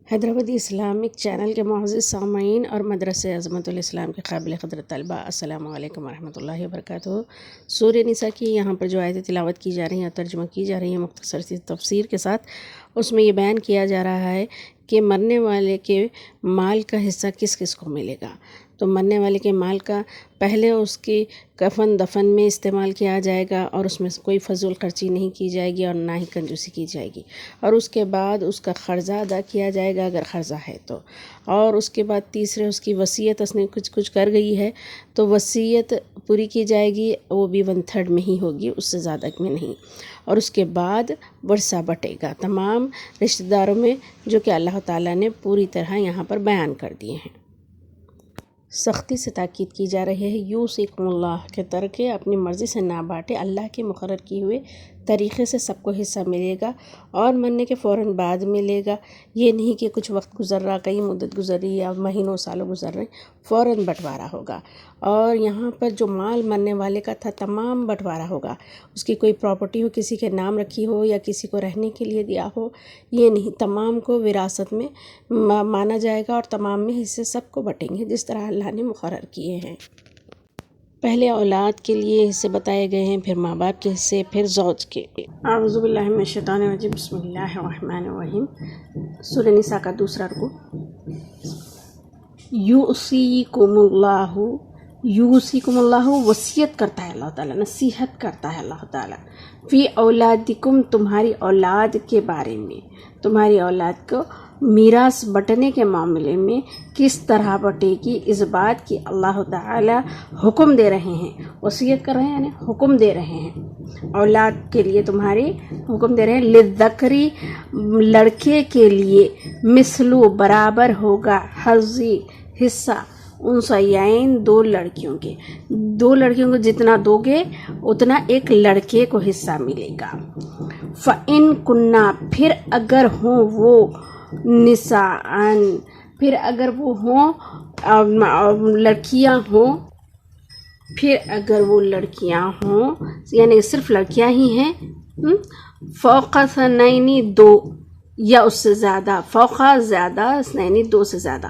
Hyderabadi Islamic channel کے معزز سامعین اور مدرسہ عظمت الاسلام کے قابل قدر طلباء، السلام علیکم ورحمۃ اللہ وبرکاتہ۔ سورہ نساء کی یہاں پر جو آیتیں تلاوت کی جا رہی ہیں اور ترجمہ کی جا رہی ہیں مختصر سی تفسیر کے ساتھ، اس میں یہ بیان کیا جا رہا ہے کہ مرنے والے کے مال کا حصہ کس کس کو ملے گا۔ تو مرنے والے کے مال کا پہلے اس کی کفن دفن میں استعمال کیا جائے گا اور اس میں کوئی فضول خرچی نہیں کی جائے گی اور نہ ہی کنجوسی کی جائے گی، اور اس کے بعد اس کا قرضہ ادا کیا جائے گا اگر قرضہ ہے تو، اور اس کے بعد تیسرے اس کی وصیت اس نے کچھ کر گئی ہے تو وصیت پوری کی جائے گی، وہ بھی 1/3 میں ہی ہوگی، اس سے زیادہ میں نہیں، اور اس کے بعد ورثہ بٹے گا تمام رشتہ داروں میں، جو کہ اللہ تعالیٰ نے پوری طرح یہاں پر بیان کر دیے ہیں۔ سختی سے تاکید کی جا رہی ہے یوصیکم اللہ کے ترکے اپنی مرضی سے نہ بانٹے، اللہ کے مقرر کیے ہوئے طریقے سے سب کو حصہ ملے گا اور مرنے کے فوراً بعد ملے گا۔ یہ نہیں کہ کچھ وقت گزر رہا، کئی مدت گزر رہی یا مہینوں سالوں گزر رہے، فوراً بٹوارا ہوگا۔ اور یہاں پر جو مال مرنے والے کا تھا تمام بٹوارا ہوگا، اس کی کوئی پراپرٹی ہو کسی کے نام رکھی ہو یا کسی کو رہنے کے لیے دیا ہو، یہ نہیں، تمام کو وراثت میں مانا جائے گا اور تمام میں حصے سب کو بٹیں گے جس طرح اللہ نے مقرر کیے ہیں۔ پہلے اولاد کے لیے حصے بتائے گئے ہیں، پھر ماں باپ کے حصے، پھر زوج کے۔ اعوذ باللہ من الشیطان الرجیم، بسم اللہ الرحمن الرحیم۔ سورہ نساء کا دوسرا رکوع۔ یوصیکم اللہ، یوصیکم اللہ وصیت کرتا ہے اللہ تعالیٰ، نصیحت کرتا ہے اللہ تعالیٰ، فی اولادکم تمہاری اولاد کے بارے میں، تمہاری اولاد کو میراث بٹنے کے معاملے میں کس طرح بٹے گی، اس بات کی اللہ تعالیٰ حکم دے رہے ہیں۔ وصیت کر رہے ہیں یعنی حکم دے رہے ہیں، اولاد کے لیے تمہاری حکم دے رہے ہیں۔ للذکری لڑکے کے لیے، مثلو برابر ہوگا، حظی حصہ، انثیین دو لڑکیوں کے، دو لڑکیوں کو جتنا دو گے اتنا ایک لڑکے کو حصہ ملے گا۔ فَإِن كُنَّا پھر اگر ہوں وہ نساءً، پھر اگر وہ ہوں لڑکیاں ہوں، پھر اگر وہ لڑکیاں ہوں یعنی صرف لڑکیاں ہی ہیں، فوق اثنین دو یا اس سے زیادہ، فوق زیادہ، اثنین دو سے زیادہ،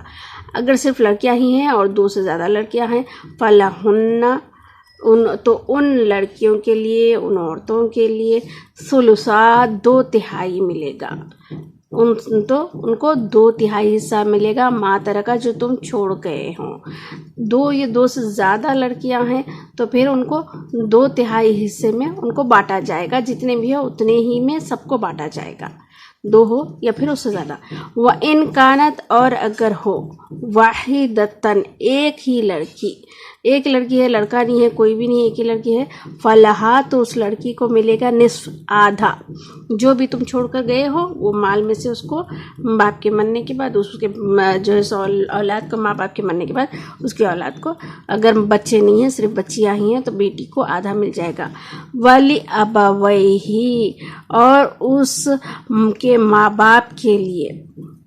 اگر صرف لڑکیاں ہی ہیں اور دو سے زیادہ لڑکیاں ہیں، فلہن تو ان لڑکیوں کے لیے، ان عورتوں کے لیے ثلثا 2/3 ملے گا، ان کو 2/3 حصہ ملے گا، ما ترکا جو تم چھوڑ گئے ہوں۔ دو یا دو سے زیادہ لڑکیاں ہیں تو پھر ان کو 2/3 حصے میں ان کو بانٹا جائے گا، جتنے بھی ہو اتنے ہی میں سب کو بانٹا جائے گا، دو ہو یا پھر اس سے زیادہ۔ وَإِن كَانَتْ اور اگر ہو، واحدۃ ایک ہی لڑکی، ایک لڑکی ہے، لڑکا نہیں ہے، کوئی بھی نہیں، ایک ہی لڑکی ہے، فلہا تو اس لڑکی کو ملے گا نصف، آدھا، جو بھی تم چھوڑ کر گئے ہو وہ مال میں سے اس کو باپ کے مرنے کے بعد، اس کے جو ہے اولاد کو، ماں باپ کے مرنے کے بعد اس کی اولاد کو، اگر بچے نہیں ہیں صرف بچیاں ہی ہیں تو بیٹی کو آدھا مل جائے گا۔ وَلِأَبَوَيْهِ اور اس کے ماں باپ کے لیے،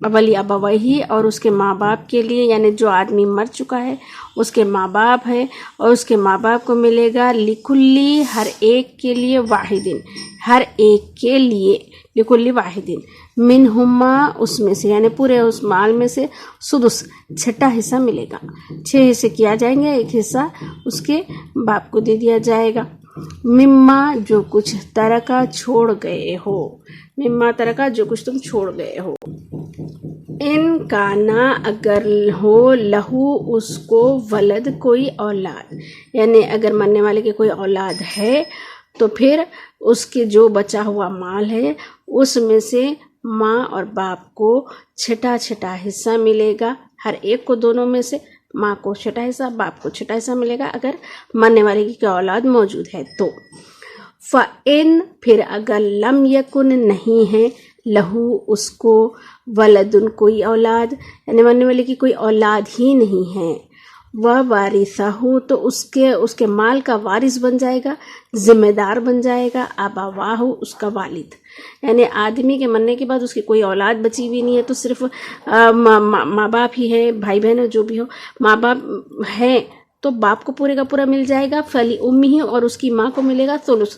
وَلِأَبَوَيْهِ اور اس کے ماں باپ کے لیے، یعنی جو آدمی مر چکا ہے اس کے ماں باپ ہے اور اس کے ماں باپ کو ملے گا، لِكُلِّ ہر ایک کے لیے، واحدٍ ہر ایک کے لیے، لِكُلِّ واحدٍ منہما اس میں سے، یعنی پورے اس مال میں سے سدس 6 حصہ ملے گا، 6 حصے کیا جائیں گے، ایک حصہ اس کے باپ کو دے دیا جائے گا۔ مما جو کچھ ترکا چھوڑ گئے ہو، مما ترکا جو کچھ تم چھوڑ گئے ہو۔ ان کانا اگر ہو، لہو اس کو، ولد کوئی اولاد، یعنی اگر مرنے والے کی کوئی اولاد ہے تو پھر اس کے جو بچا ہوا مال ہے اس میں سے ماں اور باپ کو 6 حصہ ملے گا، ہر ایک کو، دونوں میں سے، ماں کو 6 حصہ، باپ کو 6 حصہ ملے گا اگر مرنے والے کی کوئی اولاد موجود ہے تو۔ فَإِن پھر اگر لم یکن نہیں ہے، لہو اس کو، ولدن کوئی اولاد، یعنی مرنے والے کی کوئی اولاد ہی نہیں ہے، وَوَارِثَہُ تو اس کے مال کا وارث بن جائے گا، ذمہ دار بن جائے گا، ابواہ اس کا والد، یعنی آدمی کے مرنے کے بعد اس کی کوئی اولاد بچی بھی نہیں ہے تو صرف ماں باپ ہی ہے، بھائی بہن جو بھی ہو، ماں باپ ہیں تو باپ کو پورے کا پورا مل جائے گا، فلی امی اور اس کی ماں کو ملے گا ثلث،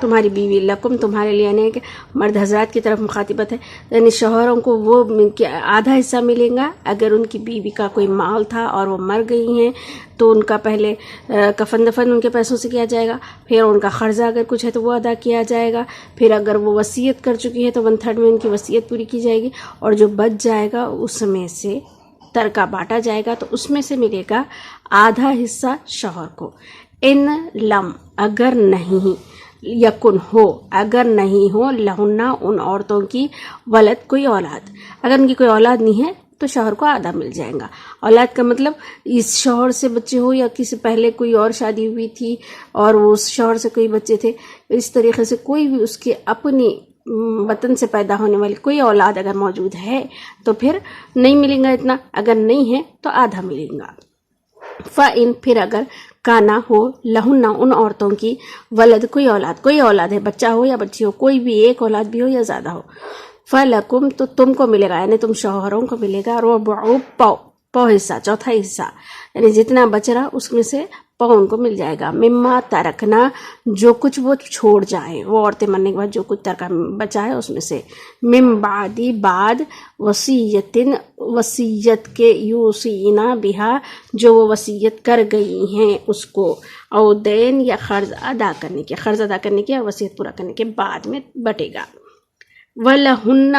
تمہاری بیوی، لکم تمہارے لیے، یعنی کہ مرد حضرات کی طرف مخاطبت ہے، یعنی شوہروں کو وہ آدھا حصہ ملے گا اگر ان کی بیوی کا کوئی مال تھا اور وہ مر گئی ہیں تو ان کا پہلے کفن دفن ان کے پیسوں سے کیا جائے گا، پھر ان کا قرضہ اگر کچھ ہے تو وہ ادا کیا جائے گا، پھر اگر وہ وصیت کر چکی ہے تو 1/3 میں ان کی وصیت پوری کی جائے گی، اور جو بچ جائے گا اس میں سے ترکہ بانٹا جائے گا تو اس میں سے ملے گا آدھا حصہ شوہر کو۔ ان لم اگر نہیں، یکن ہو اگر نہیں ہو، لہنہ ان عورتوں کی، ولد کوئی اولاد، اگر ان کی کوئی اولاد نہیں ہے تو شوہر کو آدھا مل جائے گا۔ اولاد کا مطلب اس شوہر سے بچے ہو یا کسی پہلے کوئی اور شادی ہوئی تھی اور اس شوہر سے کوئی بچے تھے، اس طریقے سے کوئی بھی اس کے اپنی وطن سے پیدا ہونے والی کوئی اولاد اگر موجود ہے تو پھر نہیں ملے گا اتنا، اگر نہیں ہے تو آدھا ملے گا۔ فَإِن پھر اگر کانا ہو، لہنہ ان عورتوں کی، ولد کوئی اولاد ہے، بچہ ہو یا بچی ہو، کوئی بھی ایک اولاد بھی ہو یا زیادہ ہو، فَلَكُمْ تو تم کو ملے گا، یعنی تم شوہروں کو ملے گا، ربع پو حصہ، چوتھا حصہ، یعنی جتنا بچ رہا اس میں سے پو ان کو مل جائے گا، مما ترکنا جو کچھ وہ چھوڑ جائیں، وہ عورتیں مرنے کے بعد جو کچھ ترکہ بچا ہے اس میں سے، من بعدی بعد، وصیت کے، یوصینا بہا جو وہ وصیت کر گئی ہیں اس کو، او دین یا قرض ادا کرنے کے، قرض ادا کرنے کے یا وصیت پورا کرنے کے بعد میں بٹے گا۔ وَلَہُنَّ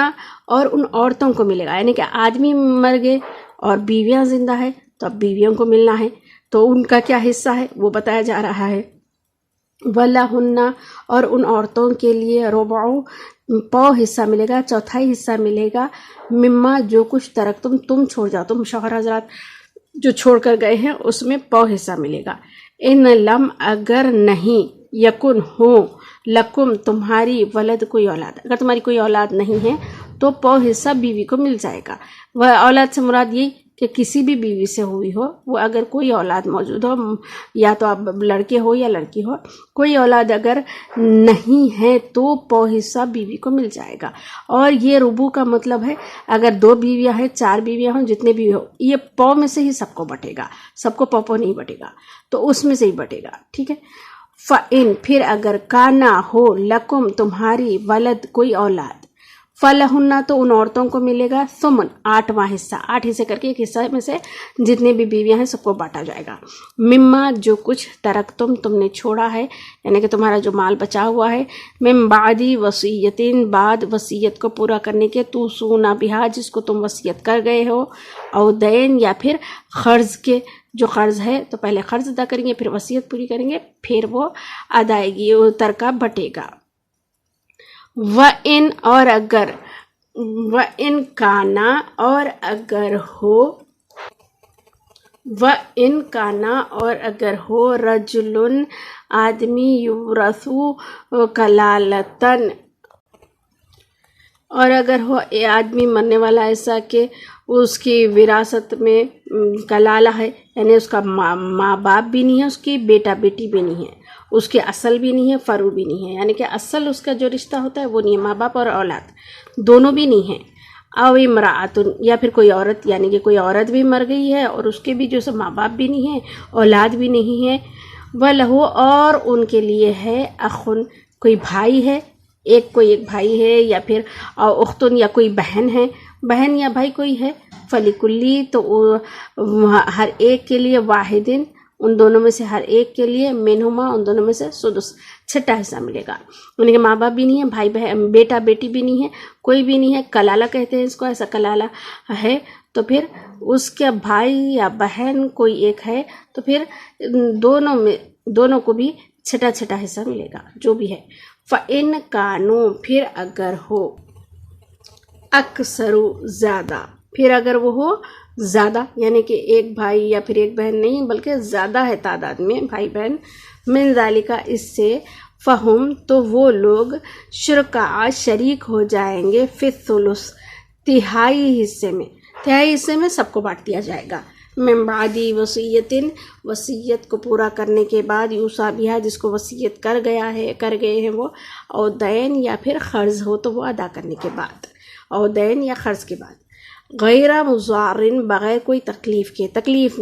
اور ان عورتوں کو ملے گا، یعنی کہ آدمی مر گئے اور بیویاں زندہ ہے تو اب بیویوں کو ملنا ہے تو ان کا کیا حصہ ہے وہ بتایا جا رہا ہے۔ وَلَہُنَّ اور ان عورتوں کے لیے ربع پو حصہ ملے گا، چوتھائی حصہ ملے گا، مما جو کچھ ترکتم تم چھوڑ جاؤ، تم شوہر حضرات جو چھوڑ کر گئے ہیں اس میں پو حصہ ملے گا۔ ان لم اگر نہیں، یکن ہو، لکم تمہاری، ولد کوئی اولاد، اگر تمہاری کوئی اولاد نہیں ہے تو پو حصہ بیوی کو مل جائے گا۔ وہ اولاد سے مراد یہی کہ کسی بھی بیوی سے ہوئی ہو، وہ اگر کوئی اولاد موجود ہو، یا تو اب لڑکے ہو یا لڑکی ہو، کوئی اولاد اگر نہیں ہے تو پو حصہ بیوی کو مل جائے گا۔ اور یہ ربع کا مطلب ہے اگر 2 بیویاں ہیں، 4 بیویاں ہوں، جتنے بھی ہو، یہ پو میں سے ہی سب کو بٹے گا، سب کو پو نہیں بٹے گا، تو اس میں سے ہی بٹے گا، ٹھیک ہے۔ فَإِن پھر اگر کانا ہو، لکم تمہاری، ولد کوئی اولاد، فَلَہُنَّ تو ان عورتوں کو ملے گا ثمن 8واں حصہ، 8 حصے کر کے ایک حصہ میں سے جتنے بھی بیویاں ہیں سب کو بانٹا جائے گا، مما جو کچھ ترکتم تم نے چھوڑا ہے، یعنی کہ تمہارا جو مال بچا ہوا ہے، من بعدی وصیتین بعد وصیت کو پورا کرنے کے، توصون بہا جس کو تم وصیت کر گئے ہو، او دین یا پھر قرض کے، جو قرض ہے تو پہلے قرض ادا کریں گے پھر وصیت پوری کریں گے پھر وہ ادائیگی ترکہ بٹے گا۔ وَإِن اور اگر، وَإِن کانا اور اگر ہو، وَإِن کانا اور اگر ہو، رجل آدمی، یورث کلالتن اور اگر ہو آدمی مرنے والا ایسا کہ اس کی وراثت میں کلالہ ہے، یعنی اس کا ماں باپ بھی نہیں ہے، اس کی بیٹا بیٹی بھی نہیں ہے، اس کے اصل بھی نہیں ہے، فرو بھی نہیں ہے، یعنی کہ اصل اس کا جو رشتہ ہوتا ہے وہ نہیں ہے، ماں باپ اور اولاد دونوں بھی نہیں ہیں، او امرأۃ یا پھر کوئی عورت، یعنی کہ کوئی عورت بھی مر گئی ہے اور اس کے بھی جو سب ماں باپ بھی نہیں ہے، اولاد بھی نہیں ہے، وَلَہُ اور ان کے لیے ہے، اخن کوئی بھائی ہے، کوئی ایک بھائی ہے، یا پھر اختن یا کوئی بہن ہے، بہن یا بھائی کوئی ہے، فَلِكُلِّ تو ہر ایک کے لیے، واحدن ان دونوں میں سے ہر ایک کے لیے، منہما ان دونوں میں سے، سدس 6واں حصہ ملے گا، ان کے ماں باپ بھی نہیں ہے، بھائی بہن بیٹا بیٹی بھی نہیں ہے، کوئی بھی نہیں ہے، کلالہ کہتے ہیں اس کو، ایسا کلالہ ہے تو پھر اس کے بھائی یا بہن کوئی ایک ہے تو پھر دونوں کو بھی 6واں حصہ ملے گا جو بھی ہے۔ فَإِن کانوا پھر اگر ہو، اکثر زیادہ، پھر اگر وہ ہو زیادہ، یعنی کہ ایک بھائی یا پھر ایک بہن نہیں بلکہ زیادہ ہے تعداد میں بھائی بہن، من ذالکا اس سے، فہم تو وہ لوگ، شرکاء شریک ہو جائیں گے، فی الثلث تہائی حصے میں سب کو بانٹ دیا جائے گا، من بعدی وصیت کو پورا کرنے کے بعد، یوصی بہا جس کو وصیت کر گئے ہیں وہ، او دین یا پھر قرض ہو تو وہ ادا کرنے کے بعد، او دین یا قرض کے بعد، غیر مضارن بغیر کوئی تکلیف کے، تکلیف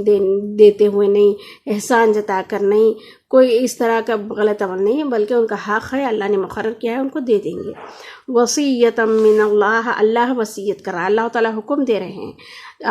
دیتے ہوئے نہیں، احسان جتا کر نہیں، کوئی اس طرح کا غلط عمل نہیں ہے، بلکہ ان کا حق ہے، اللہ نے مقرر کیا ہے، ان کو دے دیں گے۔ وصیۃ من اللہ، اللہ وصیت کر رہا ہے، اللہ تعالیٰ حکم دے رہے ہیں۔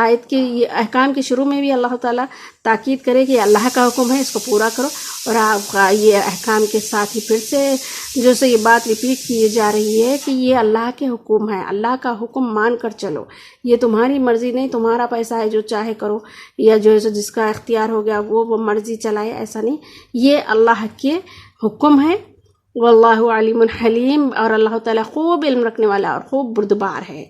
آیت کے یہ احکام کے شروع میں بھی اللہ تعالیٰ تاکید کرے کہ یہ اللہ کا حکم ہے، اس کو پورا کرو، اور آپ کا یہ احکام کے ساتھ ہی پھر سے جو سے یہ بات ریپیٹ کی جا رہی ہے کہ یہ اللہ کے حکم ہے، اللہ کا حکم مان کر چلو، یہ تمہاری مرضی نہیں، تمہارا پیسہ ہے جو چاہے کرو، یا جو ہے جس کا اختیار ہو گیا وہ مرضی چلائے، ایسا نہیں، یہ اللہ کے حکم ہے۔ واللہ علیم حلیم، اور اللہ تعالیٰ خوب علم رکھنے والا اور خوب بردبار ہے۔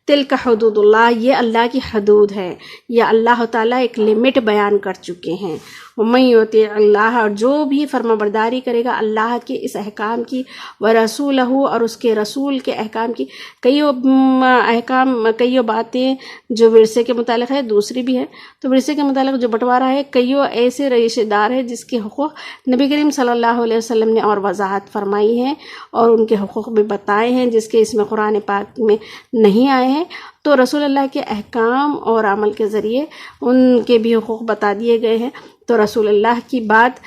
تلک حدود اللہ، یہ اللہ کی حدود ہے، یہ اللہ تعالیٰ ایک لمٹ بیان کر چکے ہیں۔ ومن یطیع اللہ، اور جو بھی فرما برداری کرے گا اللہ کے اس احکام کی، ورسولہ، اور اس کے رسول کے احکام کی، کئیوں باتیں جو ورثے کے متعلق ہے، دوسری بھی ہے، تو ورثے کے متعلق جو بٹوارا ہے، کئیوں ایسے رشتہ دار ہیں جس کے حقوق نبی کریم صلی اللہ علیہ وسلم نے اور وضاحت فرمائی ہے، اور ان کے حقوق بھی بتائے ہیں جس کے اس میں قرآن پاک میں نہیں آئے ہیں، تو رسول اللہ کے احکام اور عمل کے ذریعے ان کے بھی حقوق بتا دیے گئے ہیں۔ تو رسول اللہ کی بات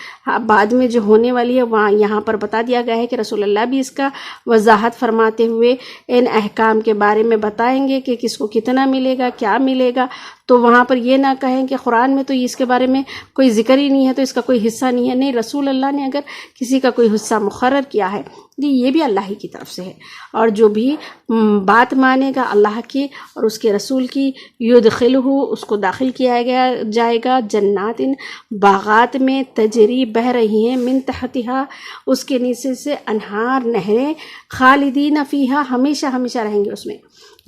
بعد میں جو ہونے والی ہے وہاں یہاں پر بتا دیا گیا ہے کہ رسول اللہ بھی اس کا وضاحت فرماتے ہوئے ان احکام کے بارے میں بتائیں گے کہ کس کو کتنا ملے گا، کیا ملے گا، تو وہاں پر یہ نہ کہیں کہ قرآن میں تو اس کے بارے میں کوئی ذکر ہی نہیں ہے تو اس کا کوئی حصہ نہیں ہے، نہیں، رسول اللہ نے اگر کسی کا کوئی حصہ مقرر کیا ہے یہ بھی اللہ ہی کی طرف سے ہے، اور جو بھی بات مانے گا اللہ کی اور اس کے رسول کی، یدخلہ، اس کو داخل کیا جائے گا، جنات، باغات میں، تجری، بہہ رہی ہیں، من تحتہا، اس کے نیچے سے انہار، نہریں، خالدین فیہا، ہمیشہ ہمیشہ رہیں گے اس میں۔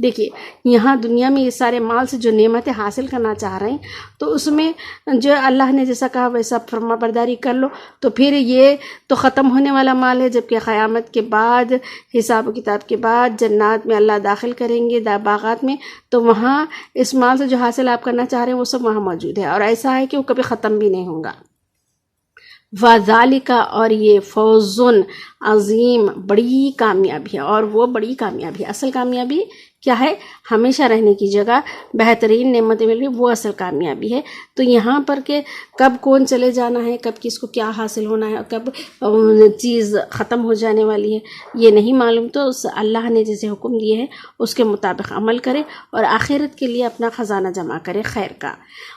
دیکھیے یہاں دنیا میں یہ سارے مال سے جو نعمتیں حاصل کرنا چاہ رہے ہیں تو اس میں جو اللہ نے جیسا کہا ویسا فرما برداری کر لو، تو پھر یہ تو ختم ہونے والا مال ہے، جبکہ قیامت کے بعد، حساب و کتاب کے بعد جنات میں اللہ داخل کریں گے، باغات میں، تو وہاں اس مال سے جو حاصل آپ کرنا چاہ رہے ہیں وہ سب وہاں موجود ہے، اور ایسا ہے کہ وہ کبھی ختم بھی نہیں ہوگا۔ وَذَلِكَ، اور یہ فوز عظیم، بڑی کامیابی ہے، اور وہ بڑی کامیابی ہے، اصل کامیابی کیا ہے؟ ہمیشہ رہنے کی جگہ، بہترین نعمتیں مل گئی، وہ اصل کامیابی ہے۔ تو یہاں پر کہ کب کون چلے جانا ہے، کب کس کو کیا حاصل ہونا ہے، کب چیز ختم ہو جانے والی ہے یہ نہیں معلوم، تو اللہ نے جیسے حکم دیے ہیں اس کے مطابق عمل کرے اور آخرت کے لیے اپنا خزانہ جمع کرے خیر کا۔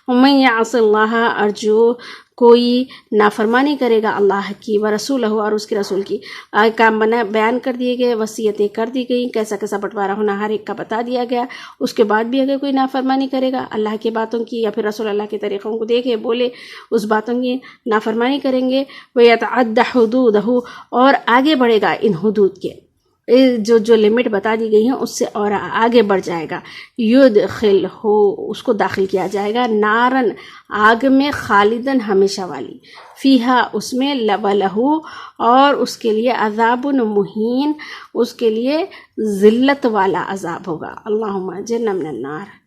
وَمَن يَعْصِ اللَّهَ، اور جو کوئی نافرمانی کرے گا اللہ کی، ورسولہ، اور اس کے رسول کی، کام بیان کر دیے گئے، وصیتیں کر دی گئیں، کیسا کیسا بٹوارا ہونا ہر ایک کا بتا دیا گیا، اس کے بعد بھی اگر کوئی نافرمانی کرے گا اللہ کی باتوں کی یا پھر رسول اللہ کے طریقوں کو دیکھے بولے اس باتوں کی نافرمانی کریں گے، وَيَتَعَدَّ حُدُودَهُ، اور آگے بڑھے گا ان حدود کے، جو لمٹ بتا دی گئی ہیں اس سے اور آگے بڑھ جائے گا، یدخلہ، اس کو داخل کیا جائے گا، نارن، آگ میں، خالدن، ہمیشہ والی، فیہا، اس میں، لَہُ، اور اس کے لیے، عذاب مہین، اس کے لیے ذلت والا عذاب ہوگا۔ اللہم اجرنا من النار۔